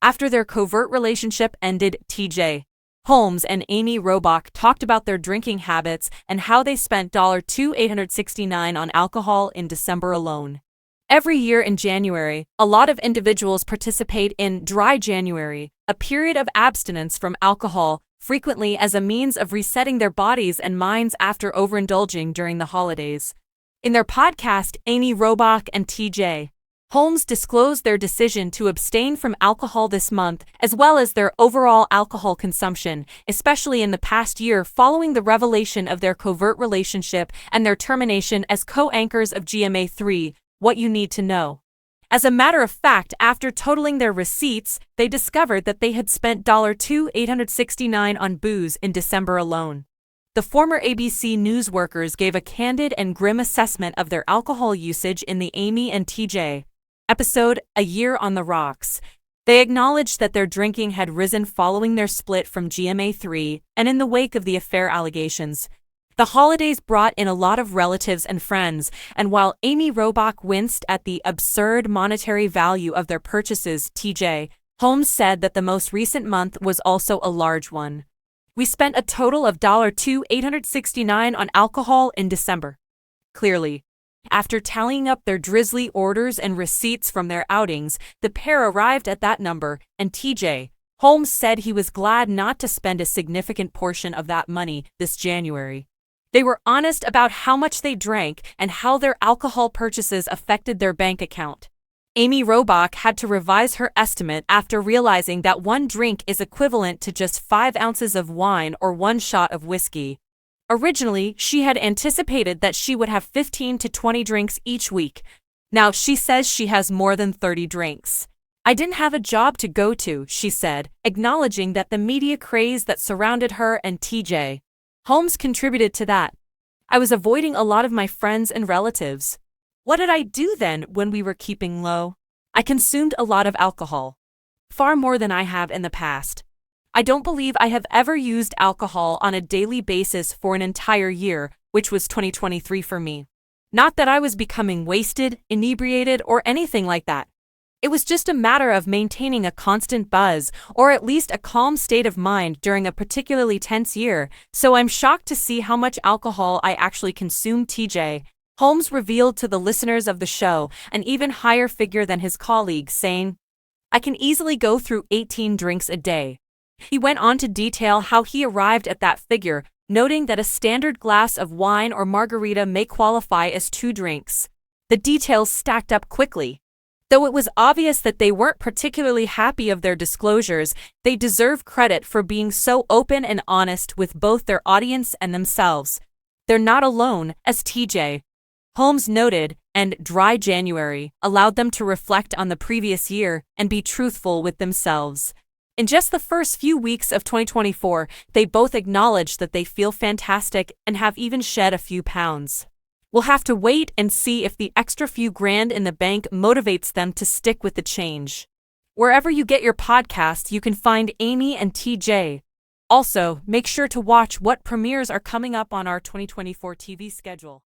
After their covert relationship ended, TJ Holmes and Amy Robach talked about their drinking habits and how they spent $2,869 on alcohol in December alone. Every year in January, a lot of individuals participate in Dry January, a period of abstinence from alcohol, frequently as a means of resetting their bodies and minds after overindulging during the holidays. In their podcast, Amy Robach and TJ Holmes disclosed their decision to abstain from alcohol this month, as well as their overall alcohol consumption, especially in the past year following the revelation of their covert relationship and their termination as co-anchors of GMA3, What You Need to Know. As a matter of fact, after totaling their receipts, they discovered that they had spent $2,869 on booze in December alone. The former ABC News workers gave a candid and grim assessment of their alcohol usage in the Amy and TJ episode, A Year on the Rocks. They acknowledged that their drinking had risen following their split from GMA3 and in the wake of the affair allegations. The holidays brought in a lot of relatives and friends, and while Amy Robach winced at the absurd monetary value of their purchases, TJ Holmes said that the most recent month was also a large one. We spent a total of $2,869 on alcohol in December. Clearly, after tallying up their drizzly orders and receipts from their outings, the pair arrived at that number, and TJ Holmes said he was glad not to spend a significant portion of that money this January. They were honest about how much they drank and how their alcohol purchases affected their bank account. Amy Robach had to revise her estimate after realizing that one drink is equivalent to just 5 ounces of wine or 1 shot of whiskey. Originally, she had anticipated that she would have 15 to 20 drinks each week. Now she says she has more than 30 drinks. I didn't have a job to go to, she said, acknowledging that the media craze that surrounded her and TJ Holmes contributed to that. I was avoiding a lot of my friends and relatives. What did I do then when we were keeping low? I consumed a lot of alcohol. Far more than I have in the past. I don't believe I have ever used alcohol on a daily basis for an entire year, which was 2023 for me. Not that I was becoming wasted, inebriated, or anything like that. It was just a matter of maintaining a constant buzz, or at least a calm state of mind during a particularly tense year, so I'm shocked to see how much alcohol I actually consumed. TJ Holmes revealed to the listeners of the show an even higher figure than his colleagues, saying, I can easily go through 18 drinks a day. He went on to detail how he arrived at that figure, noting that a standard glass of wine or margarita may qualify as 2 drinks. The details stacked up quickly. Though it was obvious that they weren't particularly happy of their disclosures, they deserve credit for being so open and honest with both their audience and themselves. They're not alone, as TJ Holmes noted, and Dry January allowed them to reflect on the previous year and be truthful with themselves. In just the first few weeks of 2024, they both acknowledged that they feel fantastic and have even shed a few pounds. We'll have to wait and see if the extra few grand in the bank motivates them to stick with the change. Wherever you get your podcasts, you can find Amy and TJ. Also, make sure to watch what premieres are coming up on our 2024 TV schedule.